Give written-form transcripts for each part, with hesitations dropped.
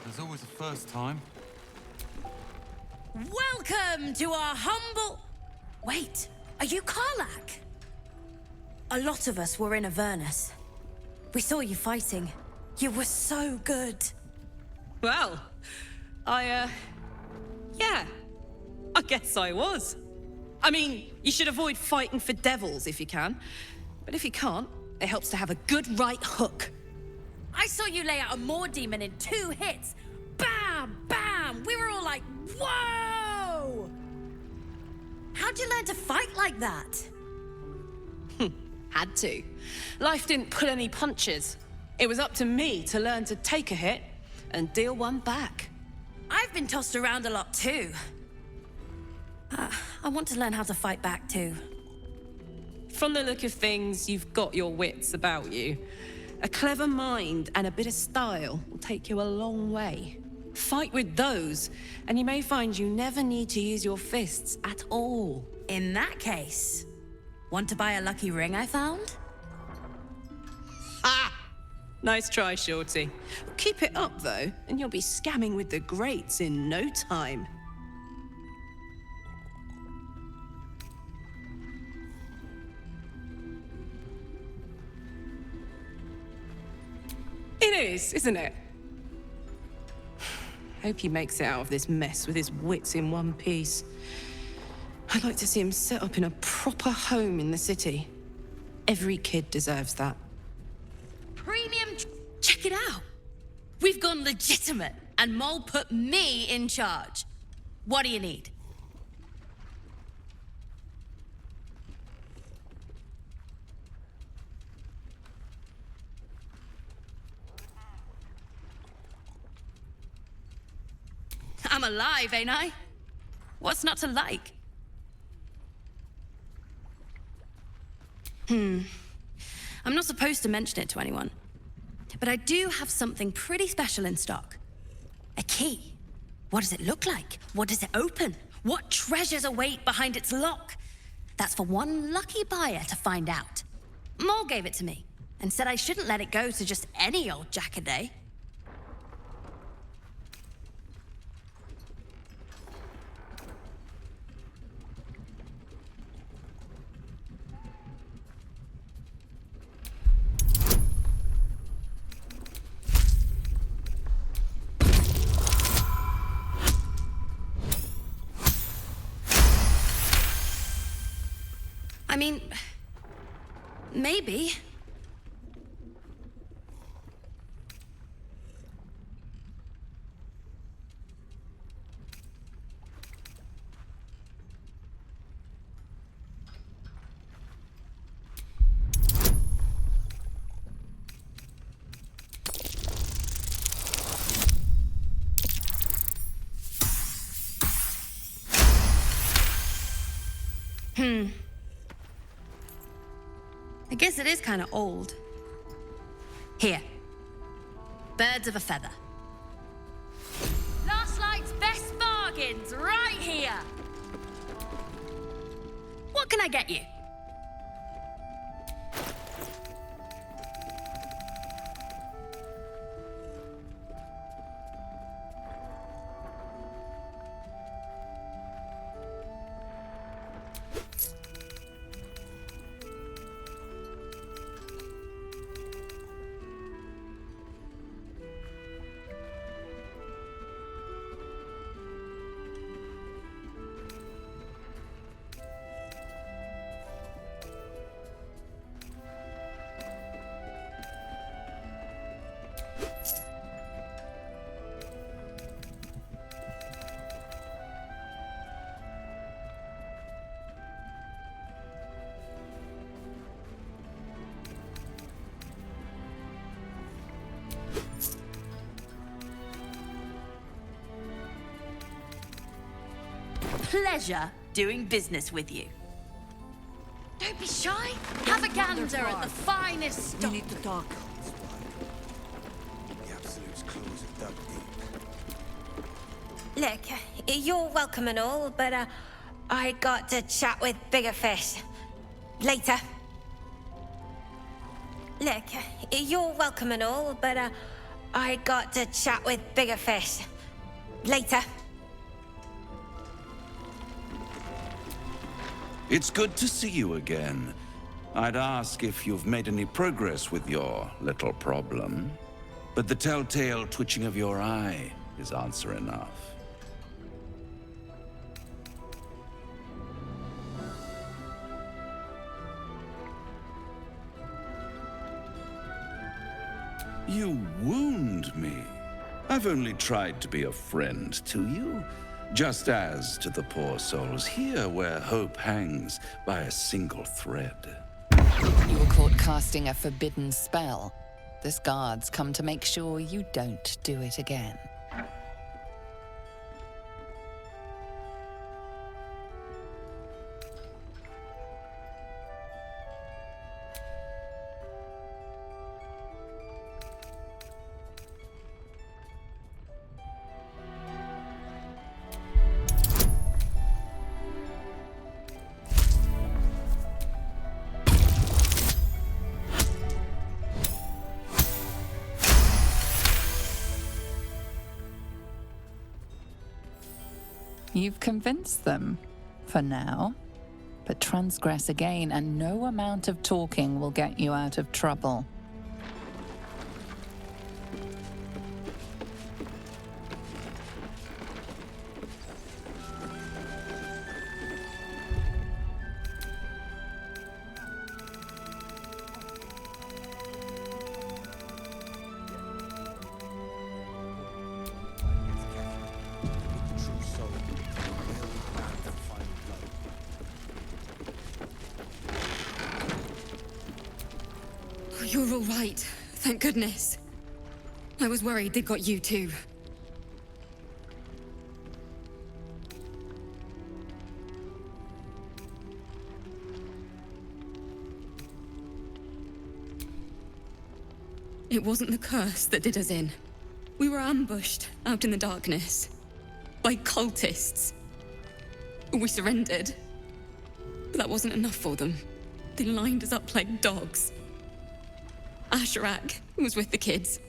There's always a first time. Welcome to our humble... Wait, are you Karlach? A lot of us were in Avernus. We saw you fighting. You were so good. Well, yeah. I guess I was. I mean, you should avoid fighting for devils if you can. But if you can't, it helps to have a good right hook. I saw you lay out a Moor demon in 2 hits. Bam! Bam! We were all like, whoa! How'd you learn to fight like that? Had to. Life didn't pull any punches. It was up to me to learn to take a hit and deal one back. I've been tossed around a lot too. I want to learn how to fight back too. From the look of things, you've got your wits about you. A clever mind and a bit of style will take you a long way. Fight with those, and you may find you never need to use your fists at all. In that case, want to buy a lucky ring I found? Ah! Nice try, Shorty. Keep it up, though, and you'll be scamming with the greats in no time. It is, isn't it? Hope he makes it out of this mess with his wits in one piece. I'd like to see him set up in a proper home in the city. Every kid deserves that. Premium... Check it out. We've gone legitimate, and Mole put me in charge. What do you need? I'm alive, ain't I? What's not to like? I'm not supposed to mention it to anyone, but I do have something pretty special in stock. A key. What does it look like? What does it open? What treasures await behind its lock? That's for one lucky buyer to find out. Mole gave it to me and said I shouldn't let it go to just any old jackaday. I mean, maybe. I guess it is kind of old. Here. Birds of a feather. Last night's best bargains right here. What can I get you? Pleasure doing business with you. Don't be shy. Have a gander at the finest stock. We need to talk. The Absolute's claws have dug deep. Look, you're welcome and all, but I got to chat with bigger fish. Later. Look, you're welcome and all, but I got to chat with bigger fish. Later. It's good to see you again. I'd ask if you've made any progress with your little problem, but the telltale twitching of your eye is answer enough. You wound me. I've only tried to be a friend to you, just as to the poor souls here where hope hangs by a single thread. You were caught casting a forbidden spell. This guard's come to make sure you don't do it again. You've convinced them, for now. But transgress again, and no amount of talking will get you out of trouble. You're all right. Thank goodness. I was worried they'd got you too. It wasn't the curse that did us in. We were ambushed out in the darkness by cultists. We surrendered. But that wasn't enough for them. They lined us up like dogs. Asherak was with the kids,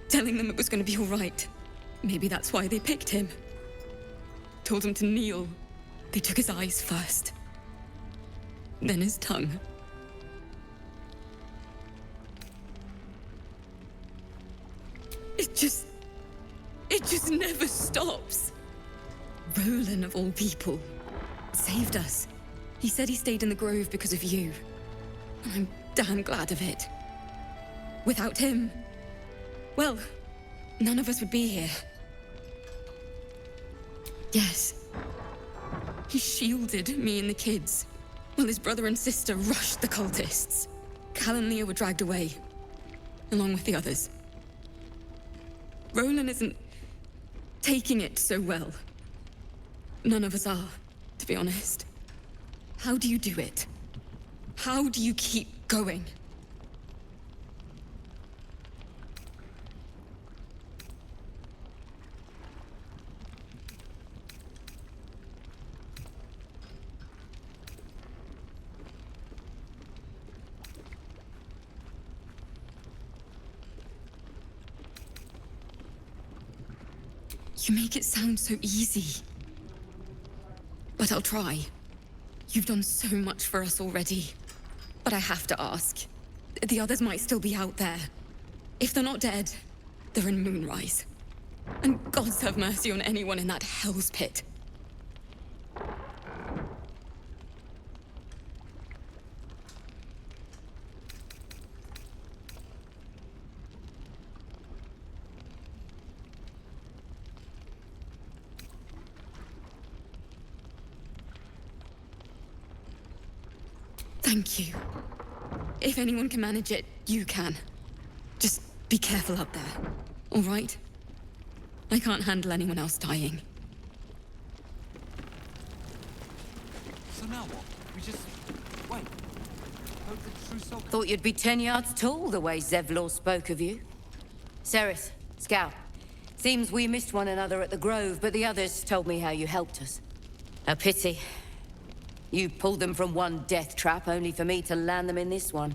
telling them it was going to be all right. Maybe that's why they picked him. Told him to kneel. They took his eyes first, then his tongue. It just never stops. Roland, of all people, saved us. He said he stayed in the grove because of you. And I'm damn glad of it. Without him, well, none of us would be here. Yes. He shielded me and the kids, while his brother and sister rushed the cultists. Cal and Leah were dragged away, along with the others. Roland isn't taking it so well. None of us are, to be honest. How do you do it? How do you keep going? You make it sound so easy. But I'll try. You've done so much for us already. But I have to ask. The others might still be out there. If they're not dead, they're in Moonrise. And gods have mercy on anyone in that hell's pit. Thank you. If anyone can manage it, you can. Just be careful out there, all right? I can't handle anyone else dying. So now what? We just wait. Hope the true soul. Thought you'd be 10 yards tall the way Zevlor spoke of you. Ceres, Scout. Seems we missed one another at the Grove, but the others told me how you helped us. A pity. You pulled them from one death trap, only for me to land them in this one.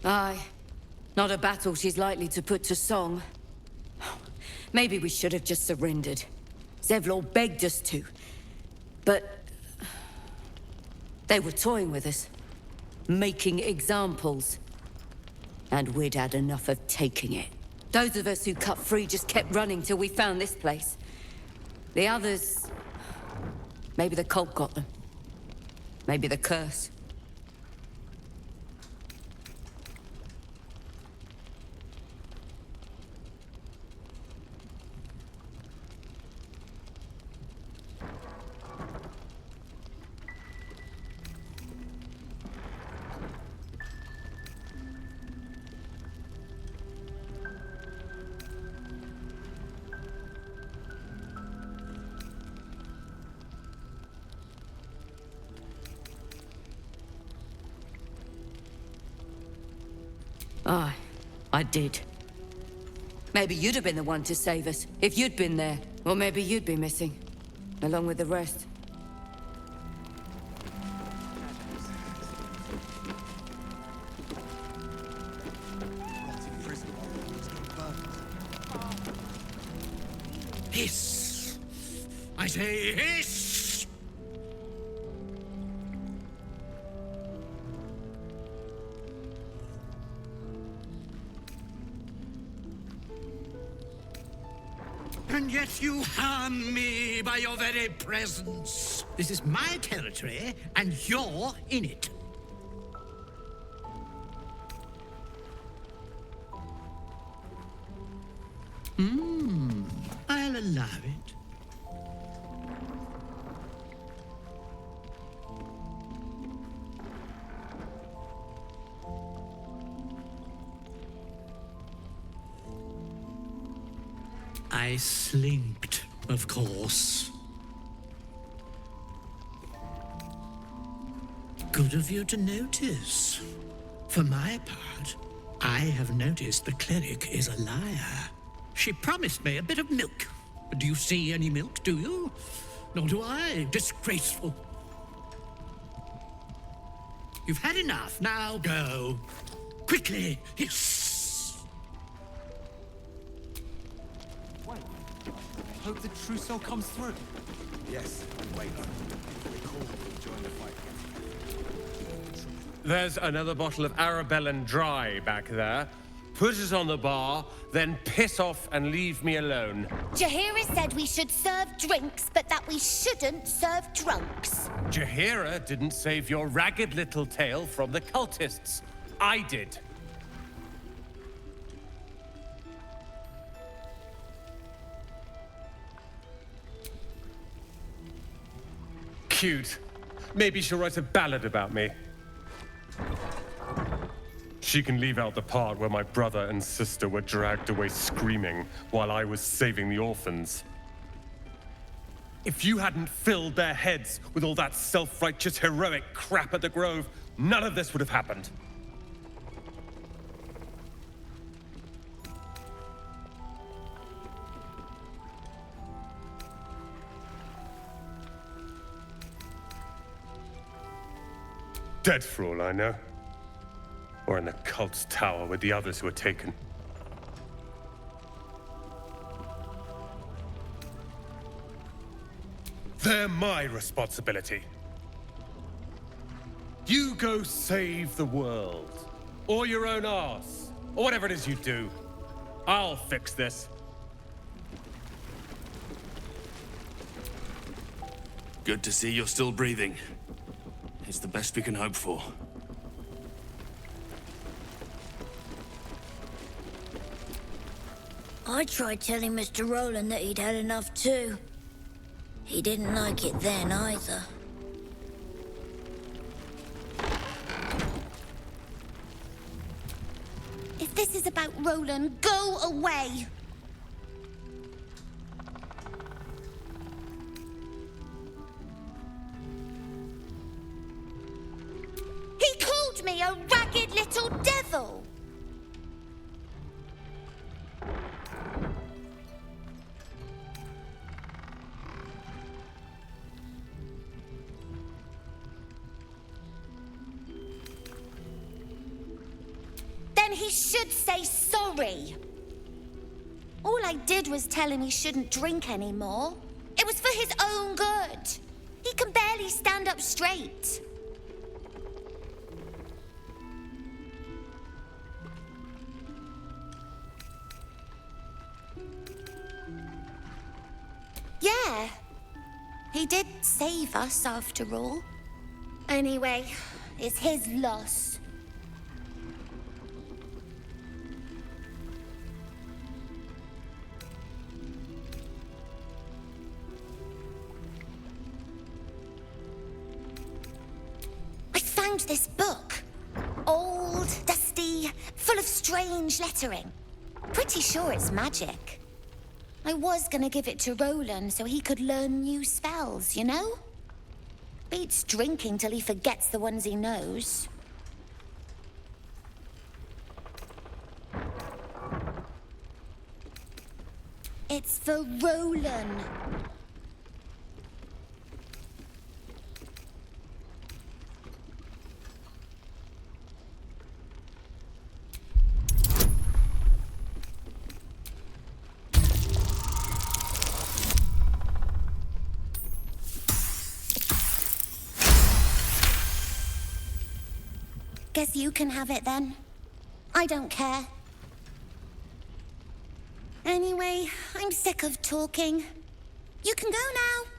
Aye. Not a battle she's likely to put to song. Maybe we should have just surrendered. Zevlor begged us to. But... they were toying with us. Making examples. And we'd had enough of taking it. Those of us who cut free just kept running till we found this place. The others... maybe the cult got them. Maybe the curse. Aye, I did. Maybe you'd have been the one to save us, if you'd been there. Or maybe you'd be missing, along with the rest. Hiss! I say hiss! And yet you harm me by your very presence. This is my territory, and you're in it. I'll allow it. I slinked, of course. Good of you to notice. For my part, I have noticed the cleric is a liar. She promised me a bit of milk. Do you see any milk, do you? Nor do I. Disgraceful. You've had enough. Now go. Quickly. Hiss. Wait. Hope the trousseau comes through. Yes, wait. We call to join the fight. There's another bottle of Arabellan Dry back there. Put it on the bar, then piss off and leave me alone. Jaheira said we should serve drinks, but that we shouldn't serve drunks. Jaheira didn't save your ragged little tail from the cultists. I did. Cute. Maybe she'll write a ballad about me. She can leave out the part where my brother and sister were dragged away screaming while I was saving the orphans. If you hadn't filled their heads with all that self-righteous heroic crap at the Grove, none of this would have happened. Dead for all I know. Or in the cult's tower with the others who were taken. They're my responsibility. You go save the world. Or your own arse. Or whatever it is you do. I'll fix this. Good to see you're still breathing. It's the best we can hope for. I tried telling Mr. Rowland that he'd had enough too. He didn't like it then either. If this is about Rowland, go away! He called me a ragged little devil! Then he should say sorry. All I did was tell him he shouldn't drink anymore. It was for his own good. He can barely stand up straight. Yeah, he did save us after all. Anyway, it's his loss. I found this book. Old, dusty, full of strange lettering. Pretty sure it's magic. I was gonna give it to Roland so he could learn new spells, you know? Beats drinking till he forgets the ones he knows. It's for Roland. Guess you can have it then. I don't care. Anyway, I'm sick of talking. You can go now.